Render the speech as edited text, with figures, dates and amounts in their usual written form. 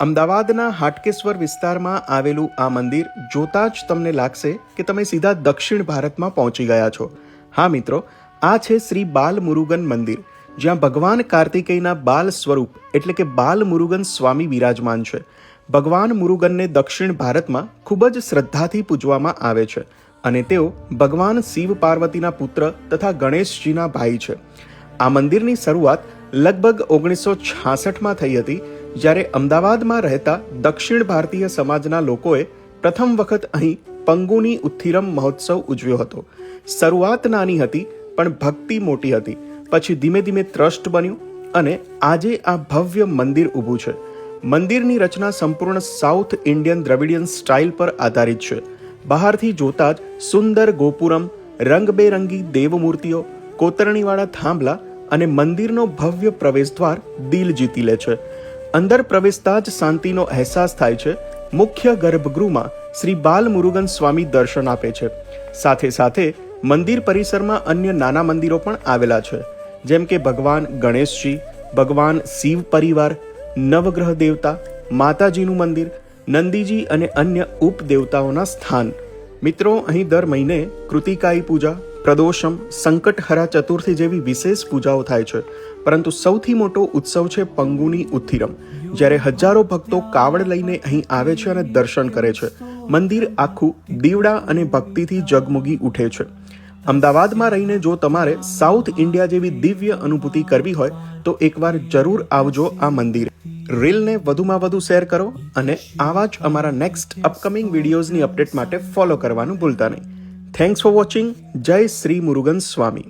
અમદાવાદના હાટકેશ્વર વિસ્તારમાં આવેલું આ મંદિર જોતા જ તમને લાગશે કે તમે સીધા દક્ષિણ ભારતમાં પહોંચી ગયા છો. હા મિત્રો, આ છે શ્રી બાલ મુરુગન મંદિર, જ્યાં ભગવાન કાર્તિકેયના બાલ સ્વરૂપ એટલે કે બાલ મુરુગન સ્વામી વિરાજમાન છે. ભગવાન મુરુગનને દક્ષિણ ભારતમાં ખૂબ જ શ્રદ્ધાથી પૂજવામાં આવે છે અને તેઓ ભગવાન શિવ પાર્વતીના પુત્ર તથા ગણેશજીના ભાઈ છે. આ મંદિરની શરૂઆત લગભગ 1966માં થઈ હતી, જ્યારે અમદાવાદમાં રહેતા દક્ષિણ ભારતીય સમાજના લોકોએ પ્રથમ વખત અહીં પંગુની ઉથિરમ મહોત્સવ ઉજવ્યો હતો. શરૂઆત નાની હતી પણ ભક્તિ મોટી હતી. પછી ધીમે ધીમે ટ્રસ્ટ બન્યું અને આજે આ ભવ્ય મંદિર ઊભું છે. મંદિરની રચના સંપૂર્ણ સાઉથ ઇન્ડિયન દ્રવિડિયન સ્ટાઇલ પર આધારિત છે. બહારથી જોતા જ સુંદર ગોપુરમ, રંગબેરંગી દેવમૂર્તિઓ, કોતરણીવાળા થાંભલા અને મંદિરનો ભવ્ય પ્રવેશદ્વાર દિલ જીતી લે છે. અંદર પ્રવેશતા જ શાંતિનો અહેસાસ થાય છે. મુખ્ય ગર્ભગૃહમાં શ્રી બાલ મુરુગન સ્વામી દર્શન આપે છે. સાથે સાથે મંદિર પરિસરમાં અન્ય નાના મંદિરો પણ આવેલા છે, જેમ કે ભગવાન ગણેશજી, ભગવાન શિવ પરિવાર, નવગ્રહ દેવતા, માતાજીનું મંદિર, નંદીજી અને અન્ય ઉપદેવતાઓના સ્થાન. મિત્રો, અહીં દર મહિને કૃતિકાઈ પૂજા, પ્રદોષમ, સંકટહરા ચતુર્થી જેવી વિશેષ પૂજાઓ થાય છે. પરંતુ સૌથી મોટો ઉત્સવ છે પંગુની ઉથિરમ, જ્યારે હજારો ભક્તો કાવડ લઈને અહીં આવે છે અને દર્શન કરે છે. મંદિર આખું દીવડા અને ભક્તિથી જગમગી ઉઠે છે. અમદાવાદમાં રહીને જો તમારે સાઉથ ઇન્ડિયા જેવી દિવ્ય અનુભૂતિ કરવી હોય તો એકવાર જરૂર આવજો આ મંદિર. રીલને વધુમાં વધુ શેર કરો અને આવા જ અમારા નેક્સ્ટ અપકમિંગ વિડીયોઝની અપડેટ માટે ફોલો કરવાનું ભૂલતા નહીં. Thanks for watching. જય શ્રી મુરુગન સ્વામી.